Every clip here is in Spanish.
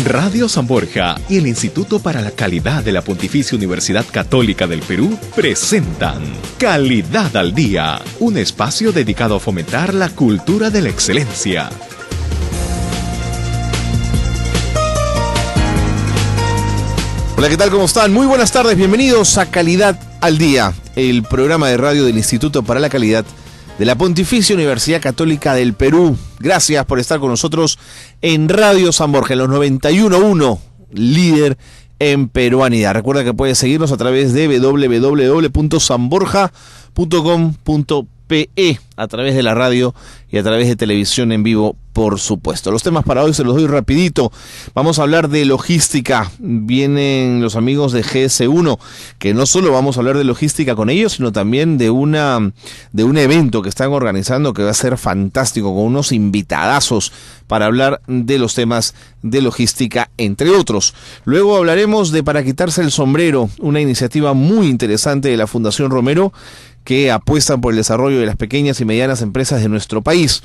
Radio San Borja y el Instituto para la Calidad de la Pontificia Universidad Católica del Perú presentan Calidad al Día, un espacio dedicado a fomentar la cultura de la excelencia. Hola, ¿qué tal? ¿Cómo están? Muy buenas tardes, bienvenidos a Calidad al Día, el programa de radio del Instituto para la Calidad de la Pontificia Universidad Católica del Perú. Gracias por estar con nosotros en Radio San Borja, en los 91.1, líder en peruanidad. Recuerda que puedes seguirnos a través de www.sanborja.com.pe, a través de la radio y a través de televisión en vivo, por supuesto. Los temas para hoy se los doy rapidito. Vamos a hablar de logística. Vienen los amigos de GS1, que no solo vamos a hablar de logística con ellos, sino también de un evento que están organizando que va a ser fantástico, con unos invitadazos para hablar de los temas de logística, entre otros. Luego hablaremos de Para Quitarse el Sombrero, una iniciativa muy interesante de la Fundación Romero, que apuestan por el desarrollo de las pequeñas y medianas empresas de nuestro país.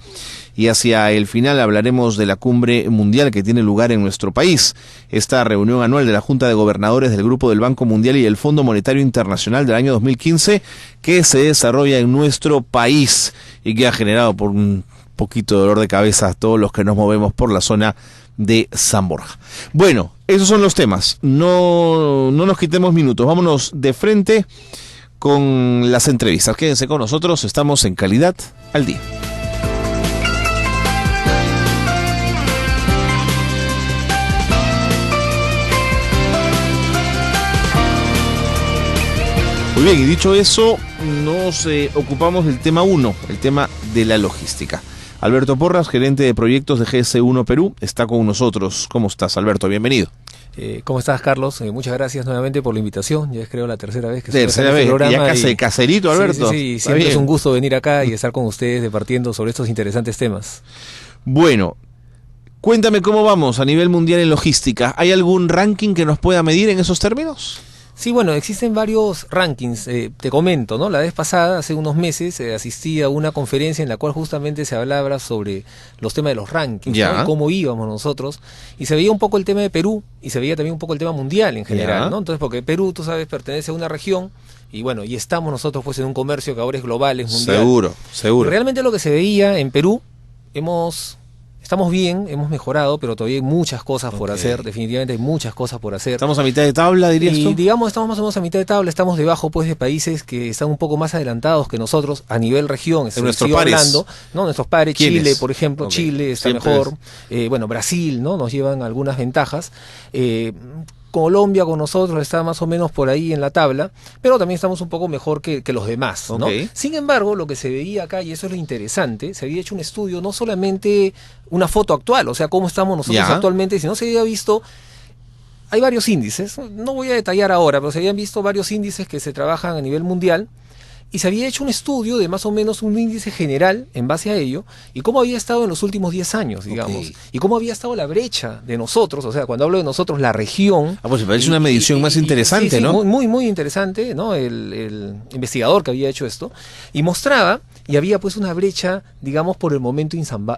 Y hacia el final hablaremos de la cumbre mundial que tiene lugar en nuestro país. Esta reunión anual de la Junta de Gobernadores del Grupo del Banco Mundial y el Fondo Monetario Internacional del año 2015, que se desarrolla en nuestro país y que ha generado por un poquito de dolor de cabeza a todos los que nos movemos por la zona de San Borja. Bueno, esos son los temas. No nos quitemos minutos. Vámonos de frente con las entrevistas. Quédense con nosotros, estamos en Calidad al Día. Muy bien, y dicho eso, nos ocupamos del tema 1, el tema de la logística. Alberto Porras, gerente de proyectos de GS1 Perú, está con nosotros. ¿Cómo estás, Alberto? Bienvenido. ¿Cómo estás, Carlos? Muchas gracias nuevamente por la invitación. Ya es, creo, la tercera vez que tercera vez, programa. Ya casi caserito, Alberto. Sí, siempre es un gusto venir acá y estar con ustedes departiendo sobre estos interesantes temas. Bueno, cuéntame cómo vamos a nivel mundial en logística. ¿Hay algún ranking que nos pueda medir en esos términos? Sí, bueno, existen varios rankings, te comento, ¿no? La vez pasada, hace unos meses, asistí a una conferencia en la cual justamente se hablaba sobre los temas de los rankings, ¿no? Y cómo íbamos nosotros, y se veía un poco el tema de Perú, y se veía también un poco el tema mundial en general, ¿no? Entonces, porque Perú, tú sabes, pertenece a una región, y bueno, y estamos nosotros pues en un comercio que ahora es global, es mundial. Seguro. Y realmente lo que se veía en Perú, estamos bien, hemos mejorado, pero todavía hay muchas cosas por hacer, definitivamente hay muchas cosas por hacer. ¿Estamos a mitad de tabla, dirías tú? Y digamos, estamos más o menos a mitad de tabla, estamos debajo pues de países que están un poco más adelantados que nosotros a nivel región, nuestros pares. Hablando, ¿no? Nuestros pares, Chile, por ejemplo, Chile está siempre mejor, bueno, Brasil, ¿no? Nos llevan algunas ventajas, Colombia con nosotros está más o menos por ahí en la tabla, pero también estamos un poco mejor que los demás, ¿no? Sin embargo, lo que se veía acá, y eso es lo interesante, se había hecho un estudio, no solamente una foto actual, o sea, cómo estamos nosotros actualmente, sino se había visto, hay varios índices, no voy a detallar ahora, pero se habían visto varios índices que se trabajan a nivel mundial, y se había hecho un estudio de más o menos un índice general en base a ello, y cómo había estado en los últimos 10 años, digamos, y cómo había estado la brecha de nosotros, o sea, cuando hablo de nosotros, la región. Pues me parece una medición más interesante, sí, ¿no? Muy interesante, ¿no? El investigador que había hecho esto, y mostraba, y había pues una brecha, digamos, por el momento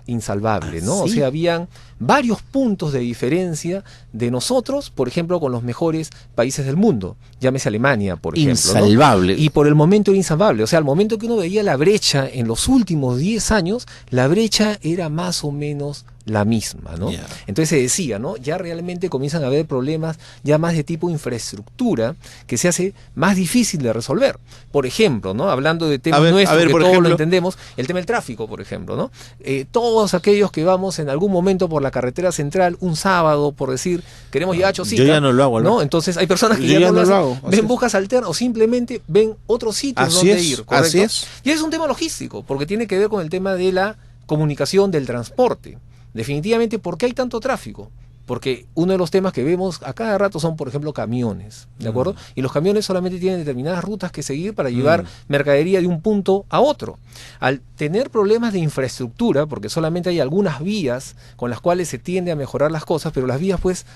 insalvable, ¿no? ¿Sí? O sea, habían varios puntos de diferencia de nosotros, por ejemplo, con los mejores países del mundo, llámese Alemania, por ejemplo. Insalvable. ¿No? Y por el momento era insalvable, o sea, al momento que uno veía la brecha en los últimos 10 años, la brecha era más o menos la misma, ¿no? Entonces se decía, ¿no? Ya realmente comienzan a haber problemas ya más de tipo infraestructura que se hace más difícil de resolver. Por ejemplo, ¿no? Hablando de temas nuestros que todos lo entendemos, el tema del tráfico, por ejemplo, ¿no? Todos aquellos que vamos en algún momento por la carretera central un sábado, por decir, queremos llegar a Chosica. Yo ya no lo hago, ¿no? Entonces hay personas que ya no lo hago. Ven buscas alternas o simplemente ven otro sitio donde ir, ¿correcto? Así es. Y es un tema logístico, porque tiene que ver con el tema de la comunicación, del transporte. Definitivamente, ¿por qué hay tanto tráfico? Porque uno de los temas que vemos a cada rato son, por ejemplo, camiones, ¿de acuerdo? Y los camiones solamente tienen determinadas rutas que seguir para llevar mercadería de un punto a otro. Al tener problemas de infraestructura, porque solamente hay algunas vías con las cuales se tiende a mejorar las cosas, pero las vías pues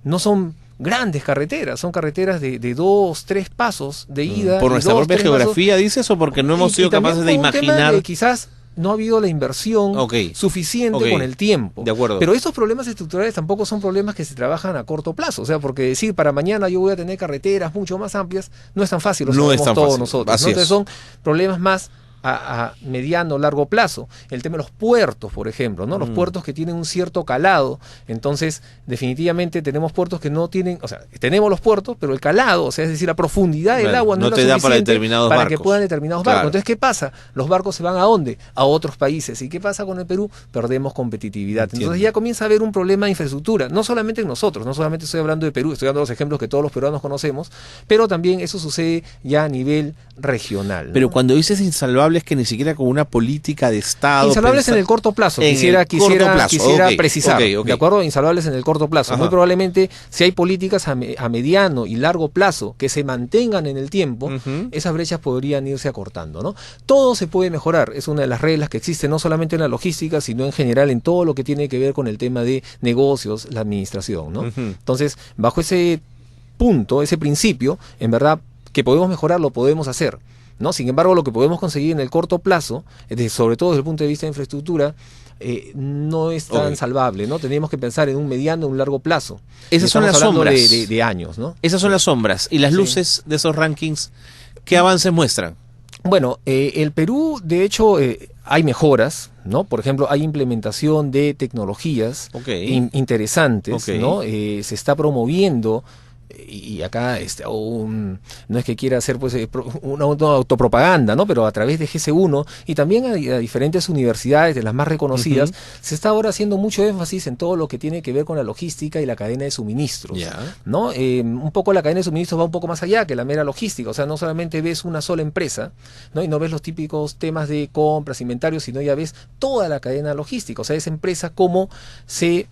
no son grandes carreteras, son carreteras de 2, 3 pasos de ida. ¿Por nuestra propia geografía dices o porque no hemos sido capaces de imaginar? Quizás no ha habido la inversión suficiente con el tiempo. De acuerdo. Pero estos problemas estructurales tampoco son problemas que se trabajan a corto plazo. O sea, porque decir para mañana yo voy a tener carreteras mucho más amplias no es tan fácil, lo sabemos todos nosotros, ¿no? Entonces son problemas más a mediano o largo plazo. El tema de los puertos, por ejemplo, ¿no? Los puertos que tienen un cierto calado. Entonces, definitivamente tenemos puertos que no tienen, o sea, tenemos los puertos, pero el calado, o sea, es decir, la profundidad del agua no te da para determinados barcos. Que puedan determinados barcos. Entonces, ¿qué pasa? Los barcos se van ¿a dónde? A otros países. ¿Y qué pasa con el Perú? Perdemos competitividad. Entonces ya comienza a haber un problema de infraestructura, no solamente en nosotros, no solamente estoy hablando de Perú, estoy dando los ejemplos que todos los peruanos conocemos, pero también eso sucede ya a nivel regional, ¿no? Pero cuando dices insalvables, que ni siquiera con una política de Estado. Insalvables en el corto plazo, quisiera precisar, ¿de acuerdo? Insalvables en el corto plazo. Muy probablemente, si hay políticas a mediano y largo plazo que se mantengan en el tiempo, esas brechas podrían irse acortando, ¿no? Todo se puede mejorar, es una de las reglas que existe no solamente en la logística, sino en general en todo lo que tiene que ver con el tema de negocios, la administración, ¿no? Entonces, bajo ese punto, ese principio, en verdad, que podemos mejorar, lo podemos hacer, ¿no? Sin embargo, lo que podemos conseguir en el corto plazo, sobre todo desde el punto de vista de infraestructura, no es tan salvable, ¿no? Tenemos que pensar en un mediano y un largo plazo. Esas son las sombras de años, ¿no? Esas son las sombras. Y las luces de esos rankings, ¿qué avances muestran? Bueno, el Perú, de hecho, hay mejoras, ¿no? Por ejemplo, hay implementación de tecnologías interesantes, ¿no? Se está promoviendo. Y acá no es que quiera hacer pues una autopropaganda, ¿no? Pero a través de GC1 y también a diferentes universidades de las más reconocidas, se está ahora haciendo mucho énfasis en todo lo que tiene que ver con la logística y la cadena de suministros, ¿no? Un poco la cadena de suministros va un poco más allá que la mera logística, o sea, no solamente ves una sola empresa, ¿no? Y no ves los típicos temas de compras, inventarios, sino ya ves toda la cadena logística, o sea, esa empresa cómo se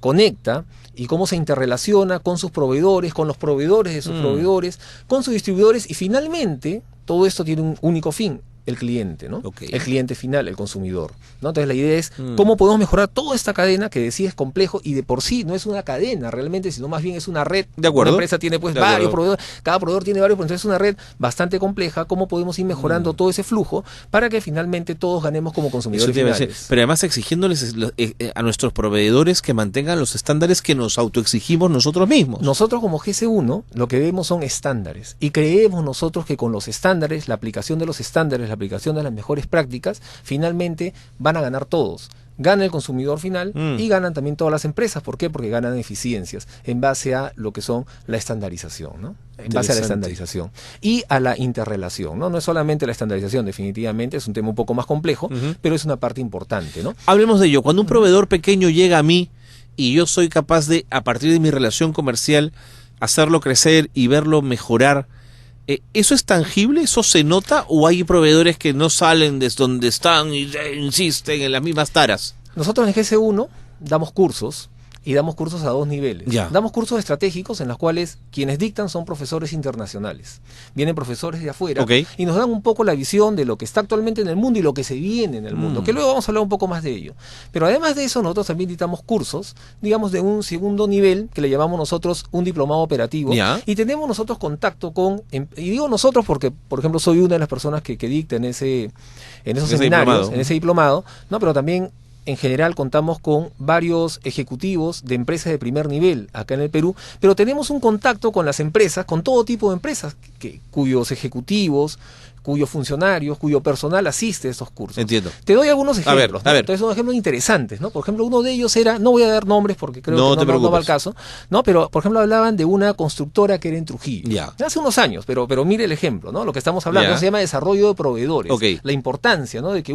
conecta y cómo se interrelaciona con sus proveedores, con los proveedores de sus proveedores, con sus distribuidores, y finalmente todo esto tiene un único fin: el cliente, ¿no? El cliente final, el consumidor, ¿no? Entonces la idea es cómo podemos mejorar toda esta cadena, que de sí es complejo y de por sí no es una cadena realmente, sino más bien es una red. De acuerdo. Una empresa tiene pues varios proveedores, cada proveedor tiene varios, entonces es una red bastante compleja. Cómo podemos ir mejorando todo ese flujo para que finalmente todos ganemos como consumidores finales. Pero además exigiéndoles a nuestros proveedores que mantengan los estándares que nos autoexigimos nosotros mismos. Nosotros como GC1 lo que vemos son estándares, y creemos nosotros que con los estándares, la aplicación de los estándares, la aplicación de las mejores prácticas, finalmente van a ganar todos. Gana el consumidor final y ganan también todas las empresas. ¿Por qué? Porque ganan eficiencias en base a lo que son la estandarización, ¿no? En base a la estandarización y a la interrelación, ¿no? No es solamente la estandarización, definitivamente es un tema un poco más complejo, pero es una parte importante, ¿no? Hablemos de ello. Cuando un proveedor pequeño llega a mí y yo soy capaz de, a partir de mi relación comercial, hacerlo crecer y verlo mejorar, ¿eso es tangible? ¿Eso se nota? ¿O hay proveedores que no salen de donde están y insisten en las mismas taras? Nosotros en GC1 damos cursos, y damos cursos a dos niveles. Damos cursos estratégicos en los cuales quienes dictan son profesores internacionales. Vienen profesores de afuera y nos dan un poco la visión de lo que está actualmente en el mundo y lo que se viene en el mundo, que luego vamos a hablar un poco más de ello. Pero además de eso, nosotros también dictamos cursos, digamos, de un segundo nivel, que le llamamos nosotros un diplomado operativo, y tenemos nosotros contacto con, y digo nosotros porque, por ejemplo, soy una de las personas que dicta en esos seminarios, en ese diplomado, ¿no? Pero también en general contamos con varios ejecutivos de empresas de primer nivel acá en el Perú, pero tenemos un contacto con las empresas, con todo tipo de empresas, cuyos ejecutivos, cuyos funcionarios, cuyo personal asiste a estos cursos. Entiendo. Te doy algunos ejemplos. A ver. Entonces son ejemplos interesantes, ¿no? Por ejemplo, uno de ellos era, no voy a dar nombres porque creo que no va al caso, ¿no? Pero, por ejemplo, hablaban de una constructora que era en Trujillo. Hace unos años, pero mire el ejemplo, ¿no? Lo que estamos hablando se llama desarrollo de proveedores. La importancia, ¿no? De que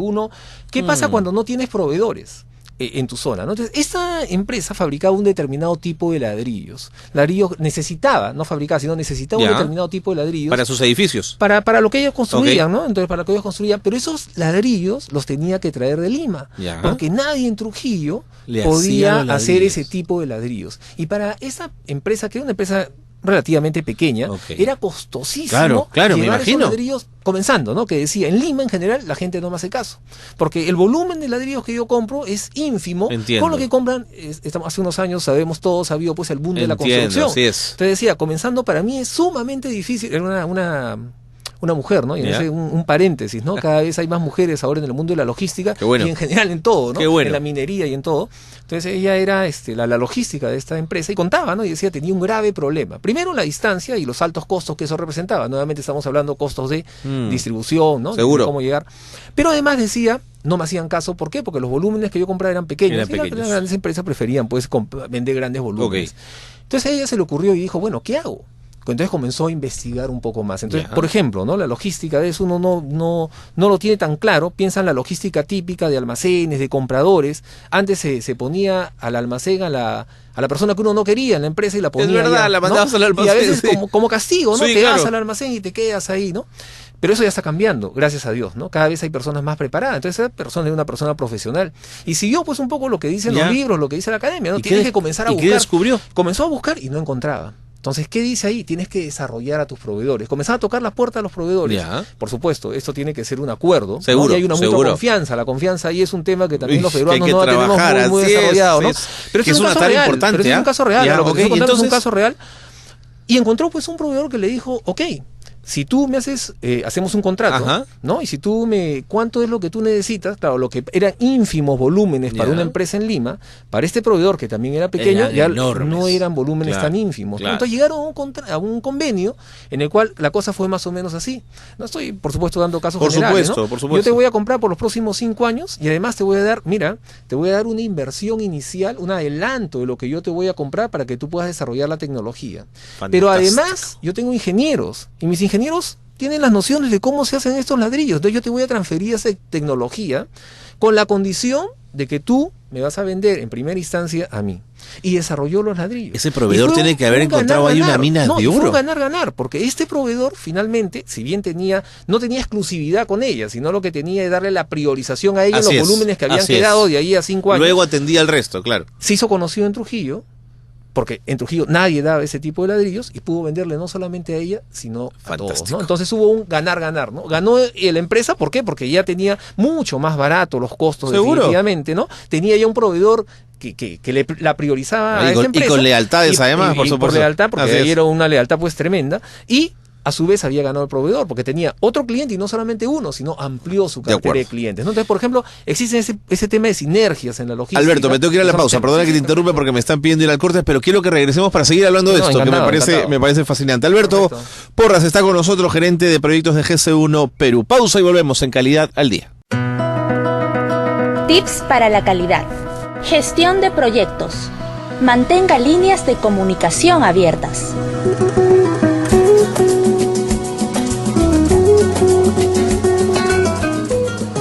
¿qué pasa cuando no tienes proveedores en tu zona, ¿no? Entonces, esta empresa fabricaba un determinado tipo de ladrillos. Ladrillos necesitaba un determinado tipo de ladrillos. Para sus edificios. Para lo que ellos construían, ¿no? Entonces, para lo que ellos construían. Pero esos ladrillos los tenía que traer de Lima. Porque nadie en Trujillo podía hacer ese tipo de ladrillos. Y para esa empresa, que era una empresa relativamente pequeña, era costosísimo llevar esos ladrillos, comenzando, ¿no? Que decía, en Lima en general la gente no me hace caso, porque el volumen de ladrillos que yo compro es ínfimo con lo que compran. Hace unos años todos ha habido pues el boom de la construcción. Así es. Entonces decía, comenzando, para mí es sumamente difícil, era una mujer, ¿no? Y un paréntesis, ¿no? Cada vez hay más mujeres ahora en el mundo de la logística y en general en todo, ¿no? En la minería y en todo. Entonces ella era la logística de esta empresa y contaba, ¿no? Y decía, tenía un grave problema. Primero la distancia y los altos costos que eso representaba. Nuevamente estamos hablando de costos de distribución, ¿no? Seguro. De cómo llegar. Pero además decía, no me hacían caso, ¿por qué? Porque los volúmenes que yo compraba eran pequeños. Las grandes empresas preferían pues vender grandes volúmenes. Entonces a ella se le ocurrió y dijo, bueno, ¿qué hago? Entonces comenzó a investigar un poco más. Entonces, por ejemplo, ¿no? La logística, a veces uno no lo tiene tan claro, piensa en la logística típica de almacenes, de compradores. Antes se ponía al almacén a la persona que uno no quería en la empresa y la ponía. Es verdad, allá, la mandabas al almacén. Y a veces como castigo, ¿no? Sí, Te vas al almacén y te quedas ahí, ¿no? Pero eso ya está cambiando, gracias a Dios, ¿no? Cada vez hay personas más preparadas. Entonces esa persona es una persona profesional. Y siguió pues un poco lo que dicen los libros, lo que dice la academia, ¿no? Tienes que comenzar a buscar. ¿Y qué descubrió? Comenzó a buscar y no encontraba. Entonces, ¿qué dice ahí? Tienes que desarrollar a tus proveedores. Comenzar a tocar la puerta a los proveedores. Por supuesto, esto tiene que ser un acuerdo. Seguro, ¿no? Y hay una mutua confianza. La confianza ahí es un tema que también los peruanos no tenemos muy desarrollado, ¿no? Pero es una tarea importante. Pero es un caso real. Lo que entonces... es un caso real. Y encontró pues un proveedor que le dijo, ok, si tú me hacemos un contrato, ¿no? Y si tú ¿cuánto es lo que tú necesitas? Claro, lo que eran ínfimos volúmenes para una empresa en Lima, para este proveedor que también era pequeño, ya no eran volúmenes tan ínfimos. ¿No? Entonces llegaron a un convenio en el cual la cosa fue más o menos así. No estoy, por supuesto, dando casos generales, ¿no? Por supuesto. Yo te voy a comprar por los próximos 5 años y además te voy a dar, una inversión inicial, un adelanto de lo que yo te voy a comprar para que tú puedas desarrollar la tecnología. Fantástico. Pero además, yo tengo ingenieros y mis ingenieros tienen las nociones de cómo se hacen estos ladrillos. Entonces yo te voy a transferir esa tecnología con la condición de que tú me vas a vender en primera instancia a mí. Y desarrolló los ladrillos. Ese proveedor tiene que haber encontrado ahí una mina de oro. Fue un ganar-ganar, porque este proveedor finalmente, si bien no tenía exclusividad con ella, sino lo que tenía es darle la priorización a ella en los volúmenes que habían quedado de ahí a 5 años. Luego atendía al resto, claro. Se hizo conocido en Trujillo, porque en Trujillo nadie daba ese tipo de ladrillos y pudo venderle no solamente a ella, sino a todos, ¿no? Entonces hubo un ganar-ganar, ¿no? Ganó la empresa, ¿por qué? Porque ya tenía mucho más barato los costos, definitivamente, ¿no? Tenía ya un proveedor que la priorizaba a esa empresa. Y con lealtades además, por supuesto. Por lealtad, porque ahí era una lealtad pues tremenda. Y a su vez había ganado el proveedor, porque tenía otro cliente y no solamente uno, sino amplió su cartera de clientes, ¿no? Entonces, por ejemplo, existe ese tema de sinergias en la logística. Alberto, me tengo que ir a la pausa, perdona que te interrumpa porque me están pidiendo ir al corte, pero quiero que regresemos para seguir hablando de esto, que me parece fascinante. Alberto Porras está con nosotros, gerente de proyectos de GC1 Perú. Pausa y volvemos en Calidad al Día. Tips para la calidad. Gestión de proyectos. Mantenga líneas de comunicación abiertas.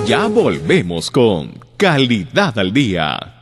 Ya volvemos con Calidad al Día.